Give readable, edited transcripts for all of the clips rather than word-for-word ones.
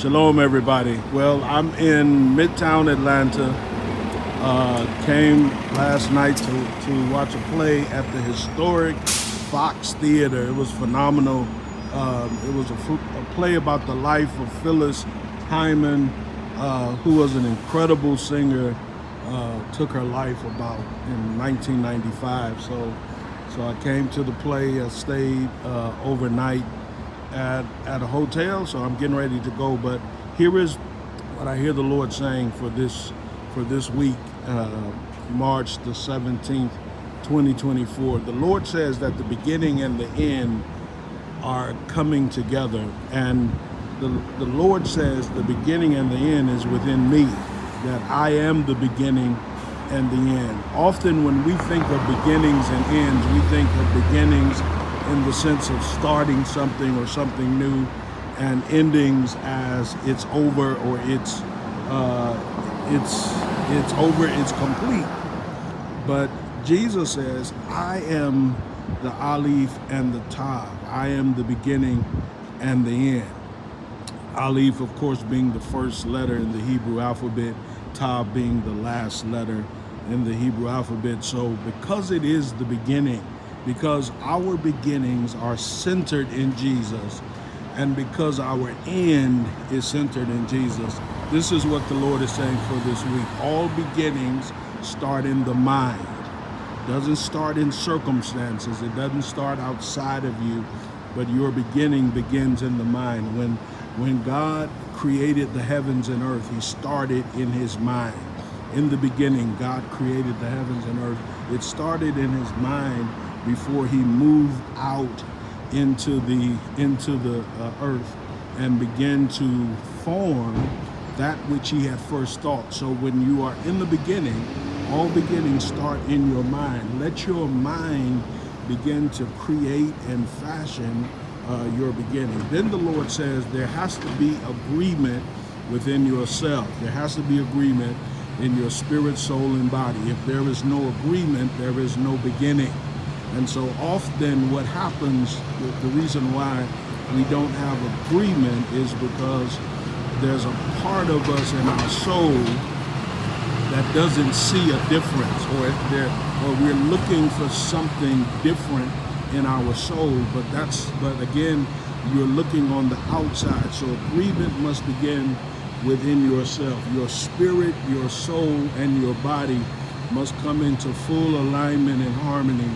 Shalom, everybody. Well, I'm in Midtown Atlanta. Came last night to watch a play at the historic Fox Theater. It was phenomenal. It was a play about the life of Phyllis Hyman, who was an incredible singer. Took her life about in 1995. So I came to the play. I stayed overnight at a hotel, so I'm getting ready to go. But here is what I hear the Lord saying for this week, March the 17th, 2024. The Lord says that the beginning and the end are coming together, and the Lord says the beginning and the end is within me, that I am the beginning and the end. Often when we think of beginnings and ends, we think of beginnings in the sense of starting something or something new, and endings as it's over or it's over, it's complete. But Jesus says, I am the Aleph and the Tav. I am the beginning and the end. Aleph, of course, being the first letter in the Hebrew alphabet, Tav being the last letter in the Hebrew alphabet. So because it is the beginning, because our beginnings are centered in Jesus, and because our end is centered in Jesus, this is what the Lord is saying for this week. All beginnings start in the mind. It doesn't start in circumstances. It doesn't start outside of you, but your beginning begins in the mind. When God created the heavens and earth, he started in his mind. In the beginning, God created the heavens and earth. It started in his mind before he moved out into the earth and began to form that which he had first thought. So when you are in the beginning, all beginnings start in your mind. Let your mind begin to create and fashion your beginning. Then the Lord says there has to be agreement within yourself. There has to be agreement in your spirit, soul, and body. If there is no agreement, there is no beginning. And so often what happens, the reason why we don't have agreement is because there's a part of us in our soul that doesn't see a difference, or we're looking for something different in our soul, but again, you're looking on the outside. So agreement must begin within yourself. Your spirit, your soul, and your body must come into full alignment and harmony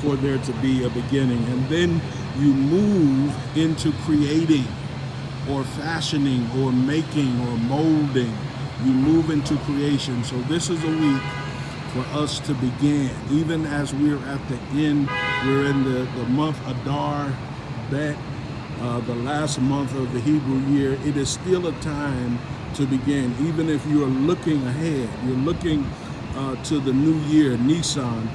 for there to be a beginning. And then you move into creating or fashioning or making or molding. You move into creation. So this is a week for us to begin. Even as we're at the end, we're in the month Adar, Bet, the last month of the Hebrew year. It is still a time to begin. Even if you're looking ahead, you're looking to the new year, Nisan,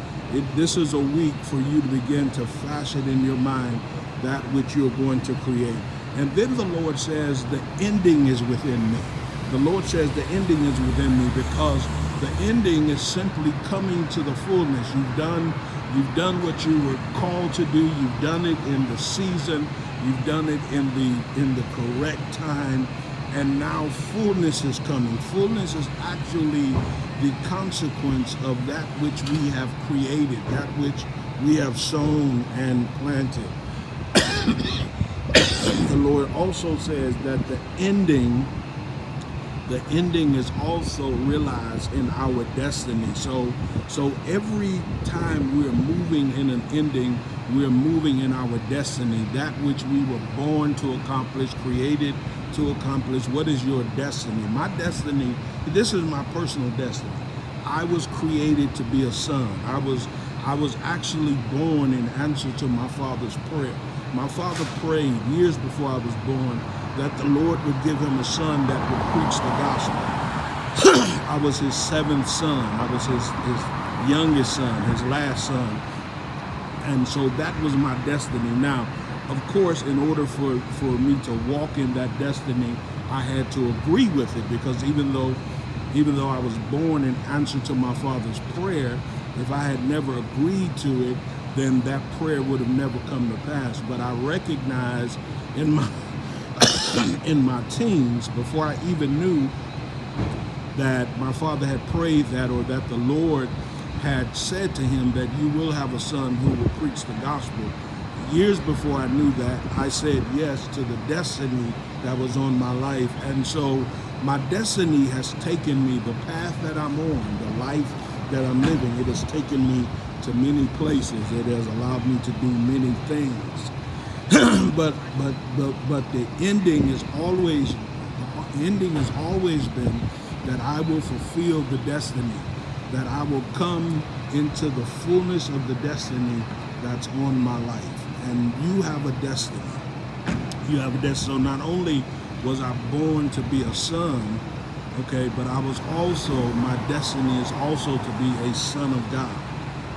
this is a week for you to begin to fashion in your mind that which you're going to create. And then the Lord says the ending is within me. The Lord says the ending is within me, because the ending is simply coming to the fullness. You've done what you were called to do. You've done it in the season. You've done it in the correct time. And now fullness is coming. Fullness is actually the consequence of that which we have created, that which we have sown and planted. The Lord also says that the ending is also realized in our destiny. So every time we're moving in an ending, we're moving in our destiny, that which we were born to accomplish, created to accomplish. What is your destiny? My destiny, this is my personal destiny. I was created to be a son. I was actually born in answer to my father's prayer. My father prayed years before I was born that the Lord would give him a son that would preach the gospel. I was his seventh son. I was his youngest son, his last son. And so that was my destiny. Now, of course, in order for me to walk in that destiny, I had to agree with it, because even though I was born in answer to my father's prayer, if I had never agreed to it, then that prayer would have never come to pass. But I recognize in my in my teens, before I even knew that my father had prayed that, or that the Lord had said to him that you will have a son who will preach the gospel. Years before I knew that, I said yes to the destiny that was on my life. And so my destiny has taken me, the path that I'm on, the life that I'm living, it has taken me to many places. It has allowed me to do many things. but the ending has always been that I will fulfill the destiny, that I will come into the fullness of the destiny that's on my life. And you have a destiny. You have a destiny. So not only was I born to be a son, okay, but I was also, my destiny is also to be a son of God.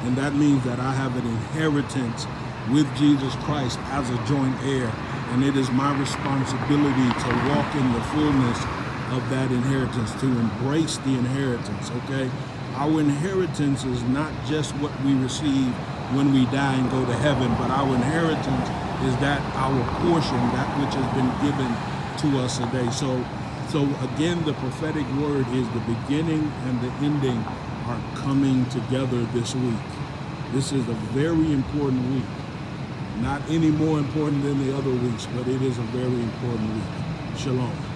And that means that I have an inheritance with Jesus Christ as a joint heir. And it is my responsibility to walk in the fullness of that inheritance, to embrace the inheritance, okay? Our inheritance is not just what we receive when we die and go to heaven, but our inheritance is that our portion, that which has been given to us today. So again, the prophetic word is the beginning and the ending are coming together this week. This is a very important week. Not any more important than the other weeks, but it is a very important week. Shalom.